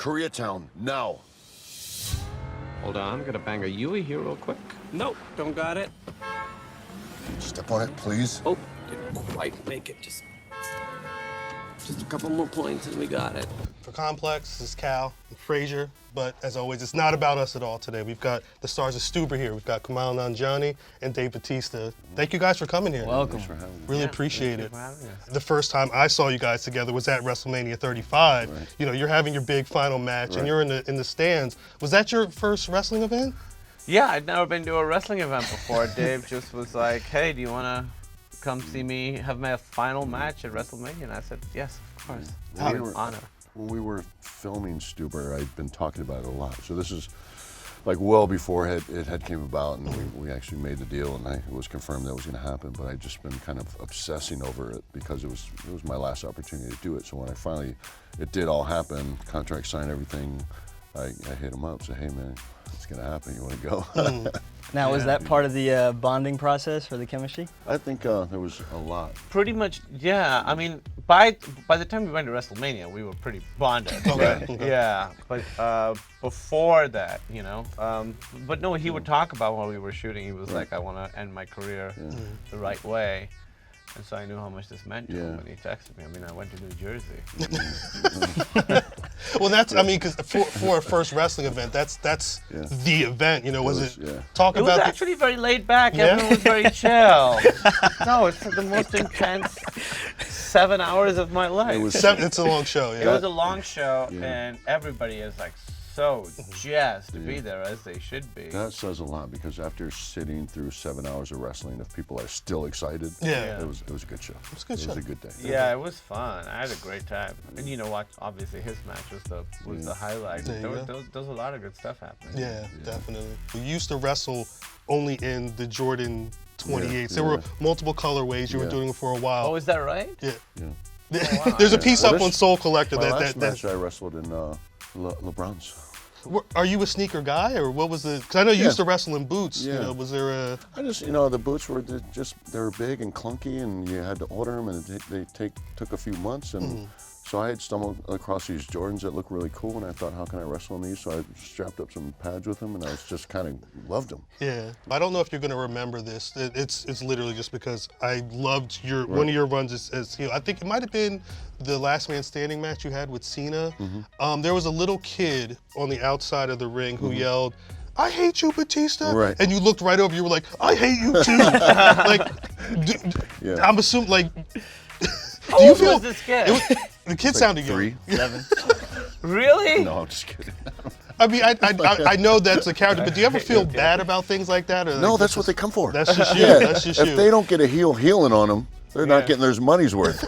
Koreatown, now. Hold on, I'm gonna bang a Yui here real quick. Nope, don't got it. Step on it, please. Oh, didn't quite make it. Just a couple more points and we got it. For Complex, this is Khal and Frazier, but as always, it's not about us at all today. We've got the stars of Stuber here. We've got Kumail Nanjiani and Dave Bautista. Thank you guys for coming here. Welcome. Really appreciate it. For having us. The first time I saw you guys together was at Wrestlemania 35. Right. You know, you're having your big final match and you're in the stands. Was that your first wrestling event? Yeah, I'd never been to a wrestling event before. Dave just was like, hey, do you wanna come see me have my final match at Wrestlemania? And I said, yes, of course. Honor. When we were filming Stuber, I'd been talking about it a lot. So this is like well before it had came about, and we actually made the deal, and it was confirmed that was going to happen. But I'd just been kind of obsessing over it because it was my last opportunity to do it. So when it did all happen, contract signed, everything, I hit him up, said, hey man, it's going to happen. You want to go? Now, was that part of the bonding process for the chemistry? I think there was a lot. Pretty much, yeah. I mean, by the time we went to WrestleMania, we were pretty bonded. Okay. Yeah, but before that, you know. But no, he would talk about while we were shooting. He was like, I want to end my career the right way. And so I knew how much this meant to him when he texted me. I mean, I went to New Jersey. Well, that's, I mean, because for a first wrestling event, that's the event, you know, was it? Talk It about was actually very laid back. Everyone was very chill. No, it's the most intense 7 hours of my life. It's a long show, yeah. It was a long show, and everybody is like so jazzed to be there, as they should be. That says a lot, because after sitting through 7 hours of wrestling, if people are still excited, Yeah. it was a good show. It was a good show. It was a good day. Yeah, it was fun. I had a great time. And you know what? Obviously, his match was the highlight. There was a lot of good stuff happening. Yeah, definitely. We used to wrestle only in the Jordan 28s. There were multiple colorways. You were doing it for a while. Oh, is that right? Yeah. wow. There's a piece up on Soul Collector My that last match I wrestled in LeBron's. Are you a sneaker guy, or what was the? Because I know you used to wrestle in boots. You know, was there a? I just, the boots were they were big and clunky, and you had to order them, and they took a few months, and so I had stumbled across these Jordans that looked really cool, and I thought, how can I wrestle in these? So I strapped up some pads with them, and I was just kind of loved them. Yeah, I don't know if you're gonna remember this. It's literally just because I loved one of your runs as heel. I think it might have been the Last Man Standing match you had with Cena. There was a little kid on the outside of the ring who yelled, "I hate you, Batista!" Right. And you looked right over. You were like, "I hate you too." I'm assuming like. How old was this kid? The kid sounded young. 7. Really? No, I'm just kidding. I mean, I know that's a character, but do you ever feel bad about things like that? Or No, like, that's what they come for. That's just you. That's just if you. they don't get a heel healing on them, they're not getting their money's worth.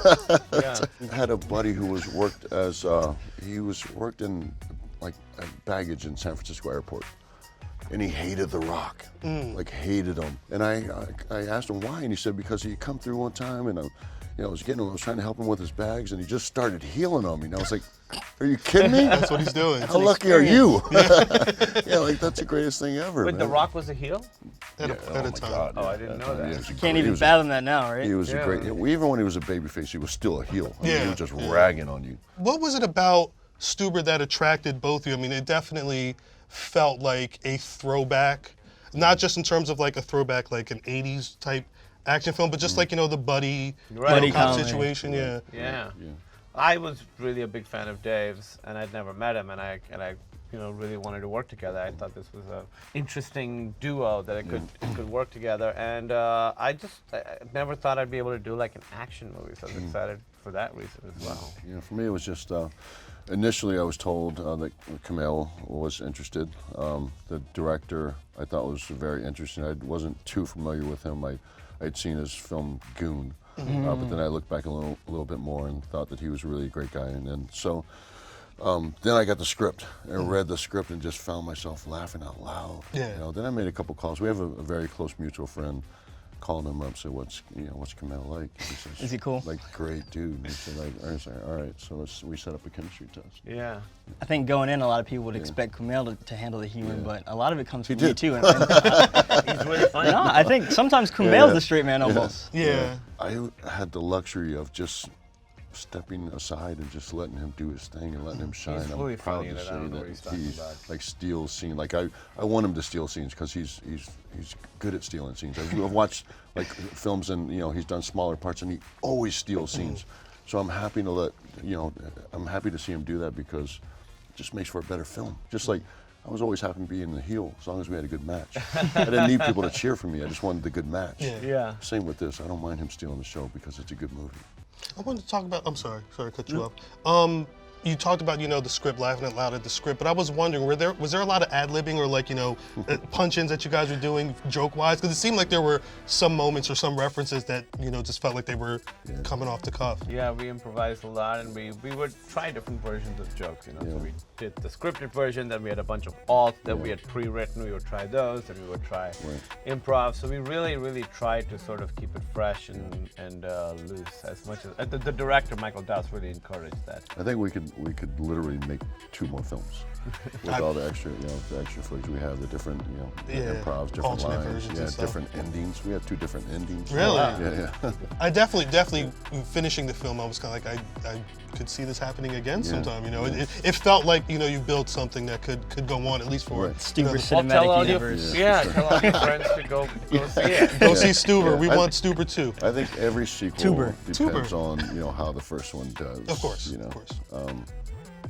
Yeah. I had a buddy who worked in like baggage in San Francisco airport, and he hated The Rock, like hated him. And I asked him why, and he said because he come through one time, and I was trying to help him with his bags, and he just started healing on me. And I was like, are you kidding me? That's what he's doing. How lucky are you? Yeah, like that's the greatest thing ever. Wait, man. The Rock was a heel? At a time. Oh, I didn't know that. Yeah, Can't even fathom that now, right? He was a great. Even when he was a babyface, he was still a heel. I mean, he was just ragging on you. What was it about Stuber that attracted both of you? I mean, it definitely felt like a throwback, not just in terms of like a throwback, like an 80s type action film, but just like, the buddy cop situation. Yeah. I was really a big fan of Dave's, and I'd never met him, and I really wanted to work together. I thought this was a interesting duo that it could work together, and I never thought I'd be able to do like an action movie, so I was excited for that reason as well. Yeah, for me it was just initially I was told that Kumail was interested. The director I thought was very interesting. I wasn't too familiar with him. I'd seen his film Goon, but then I looked back a little bit more and thought that he was really a great guy. And then then I got the script and read the script and just found myself laughing out loud. Yeah. Then I made a couple calls. We have a very close mutual friend. Calling him up, said, "What's Kumail like?" He says, Is he cool? Like, great dude. And he said, I was like, all right, so we set up a chemistry test. Yeah. I think going in, a lot of people would expect Kumail to handle the humor, but a lot of it comes from He you did. too. He's really funny. No, I think sometimes Kumail's the straight man almost. Yeah. I had the luxury of just stepping aside and just letting him do his thing and letting him shine. He's I'm really proud funny to in it. I say don't know what that he's talking about. like steals scenes. Like I want him to steal scenes because he's good at stealing scenes. I've watched like films and he's done smaller parts and he always steals scenes. So I'm happy to I'm happy to see him do that because it just makes for a better film. Just like I was always happy to be in the heel as long as we had a good match. I didn't need people to cheer for me. I just wanted the good match. Yeah. Same with this. I don't mind him stealing the show because it's a good movie. I wanted to talk about. I'm sorry to cut you off. You talked about the script, laughing out loud at the script, but I was wondering, was there a lot of ad-libbing or like punch-ins that you guys were doing joke-wise? Because it seemed like there were some moments or some references that just felt like they were coming off the cuff. Yeah, we improvised a lot, and we would try different versions of jokes. So we did the scripted version, then we had a bunch of alts that we had pre-written. We would try those, and we would try improv. So we really tried to sort of keep it fresh and loose as much as the director Michael Dowse really encouraged that. I think we could literally make 2 more films with all the extra footage we have, the different improvs, different alternate lines, versions and stuff. Different endings. We have 2 different endings. Really? Yeah. I definitely finishing the film, I was kind of like, I could see this happening again sometime. It felt like you built something that could go on at least for Stuber Well, tell all cinematic your, universe. tell all your friends to go see it. Go see Stuber. We want Stuber 2. I think every sequel Tuber. depends on how the first one does. Of course.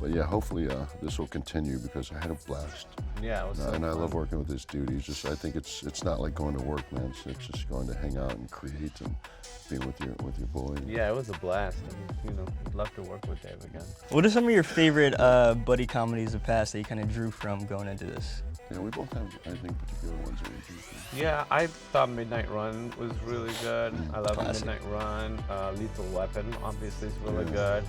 But yeah, hopefully this will continue because I had a blast. Yeah, it was so And I fun. love working with this dude. I think it's not like going to work, man. It's just going to hang out and create and be with your boy. Yeah, it was a blast. I'd love to work with Dave again. What are some of your favorite buddy comedies of the past that you kind of drew from going into this? Yeah, we both have, I think, particular ones that we do. Yeah, I thought Midnight Run was really good. I love Classic. Midnight Run. Lethal Weapon, obviously, is really good.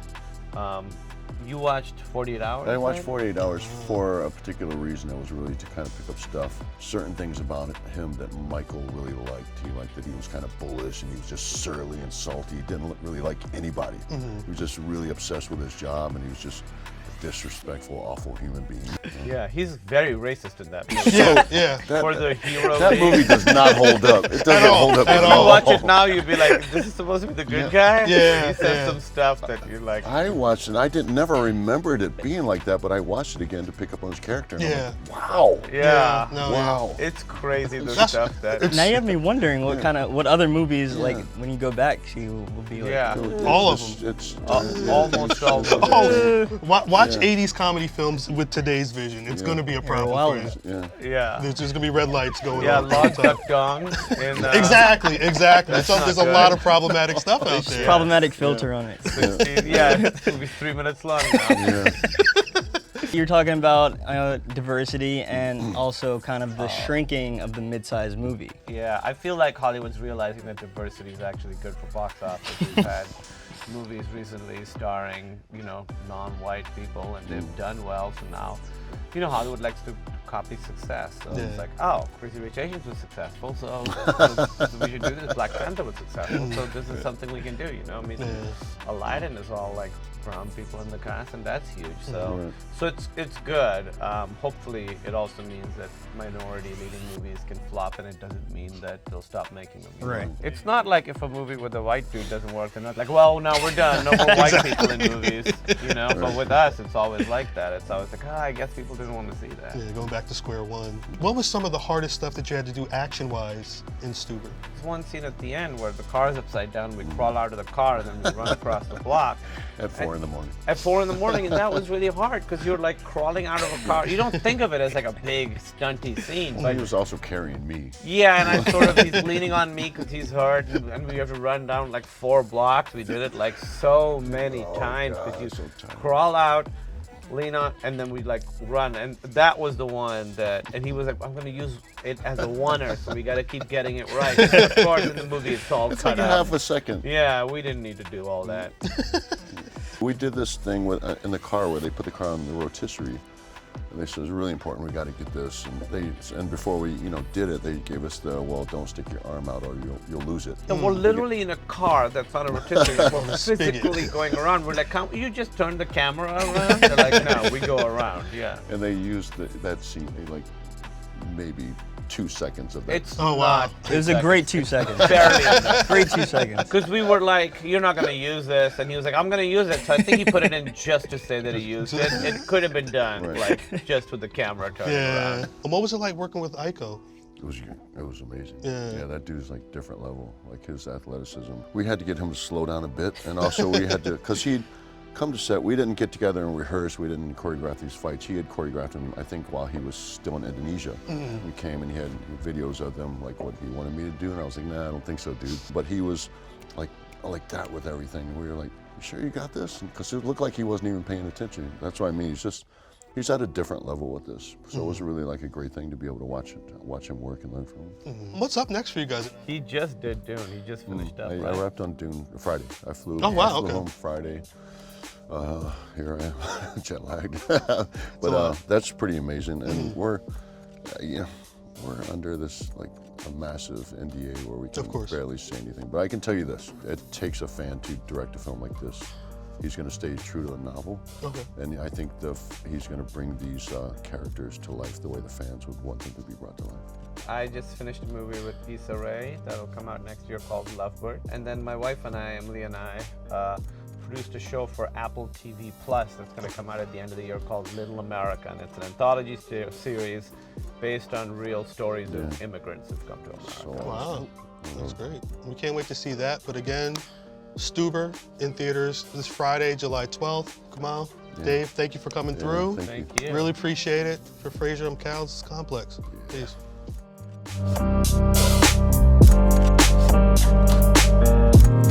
You watched 48 Hours? I watched right? 48 Hours for a particular reason. That was really to kind of pick up stuff, certain things about him that Michael really liked. He liked that he was kind of bullish and he was just surly and salty. He didn't really like anybody. He was just really obsessed with his job and he was just a disrespectful, awful human being. Yeah, he's very racist in that movie. Yeah. For the hero. That Dave. movie does not hold up. It doesn't hold up at If you all. watch it now, you'd be like, this is supposed to be the good guy? Yeah, He says some stuff that you're like, I watched it. I never remembered it being like that, but I watched it again to pick up on his character. And I'm like, wow. yeah. No, Wow. It's crazy, the That's- stuff that... Now you have me wondering what other movies like when you go back to will be like. Yeah. All of It's- them. It's Almost all movies. Watch 80s comedy films with today's vision. It's going to be a problem for you. wild. yeah. Yeah. There's going to be red lights going Yeah, on. Log Duck Dong. In, Exactly. That's So not there's a good. lot of problematic stuff out there. Problematic filter on it. 16, yeah, it's going to be 3 minutes long now. Yeah. You're talking about diversity and also kind of the shrinking of the mid-sized movie. Yeah, I feel like Hollywood's realizing that diversity is actually good for box office. We've had movies recently starring, non-white people, and they've done well. So now, Hollywood likes to copy success. So it's like, oh, Crazy Rich Asians was successful, so we should do this. Black Panther was successful, so this is something we can do. Aladdin is all like brown people in the cast, and that's huge. So it's good. Hopefully, it also means that minority leading movies can flop, and it doesn't mean that they'll stop making them. Right. It's not like if a movie with a white dude doesn't work, they're not like, well, now we're done. No more white people in movies. But with us, it's always like that. It's always like, I guess people didn't want to see that. Yeah, going back to square one. What was some of the hardest stuff that you had to do action-wise in Stuber? There's one scene at the end where the car's upside down. We crawl out of the car and then we run across the block. At 4 in the morning. At 4 in the morning, and that was really hard because you're like crawling out of a car. You don't think of it as like a big stunty scene, He but was also carrying me. yeah, and he's leaning on me because he's hurt, and we have to run down like 4 blocks. We did it like so many times because you so tired. crawl out, lean on, and then we like run, and that was the one that, and he was like, I'm gonna use it as a oneer, so we gotta keep getting it right. Of course, in the movie it's all It's cut like a out. half a second. Yeah, we didn't need to do all that. We did this thing with in the car where they put the car on the rotisserie. And they said, it's really important, we got to get this. And before we, did it, they gave us the, well, don't stick your arm out or you'll lose it. And we're literally in a car that's on a rotisserie. We're physically going around. We're like, can't you just turn the camera around? They're like, no, we go around, yeah. And they used that scene, they like maybe 2 seconds of that. It's Oh, wow. not. It was a great 2 seconds. Barely. Great 2 seconds. Because we were like, you're not going to use this. And he was like, I'm going to use it. So I think he put it in just to say that he used it. It could have been done, Right. like, just with the camera turning Yeah. around. And what was it like working with Aiko? It was amazing. Yeah. That dude's like different level, like his athleticism. We had to get him to slow down a bit, and also we had to, because he'd come to set, we didn't get together and rehearse, we didn't choreograph these fights. He had choreographed them, I think, while he was still in Indonesia. We came and he had videos of them, like what he wanted me to do, and I was like, nah, I don't think so, dude. But he was like that with everything. We were like, you sure you got this? Because it looked like he wasn't even paying attention. That's what I mean. He's at a different level with this. So it was really like a great thing to be able to watch him work and learn from him. What's up next for you guys? He just did Dune. He just finished up, I right? wrapped on Dune Friday. I flew, Oh, wow, I flew okay. home Friday. Here I am, jet lagged. But that's pretty amazing. And we're under this like a massive NDA where we can barely say anything. But I can tell you this, it takes a fan to direct a film like this. He's going to stay true to the novel, and I think he's going to bring these characters to life the way the fans would want them to be brought to life. I just finished a movie with Issa Rae that'll come out next year called Lovebird. And then my wife and I, Emily and I, produced a show for Apple TV Plus that's going to come out at the end of the year called Little America. And it's an anthology series based on real stories of immigrants who've come to America. So Wow, that's great. We can't wait to see that. But again, Stuber in theaters this Friday, July 12th. Kumail, Dave, thank you for coming through. Thank you. Really appreciate it. For Frazier, I'm Khal. This is Complex. Peace.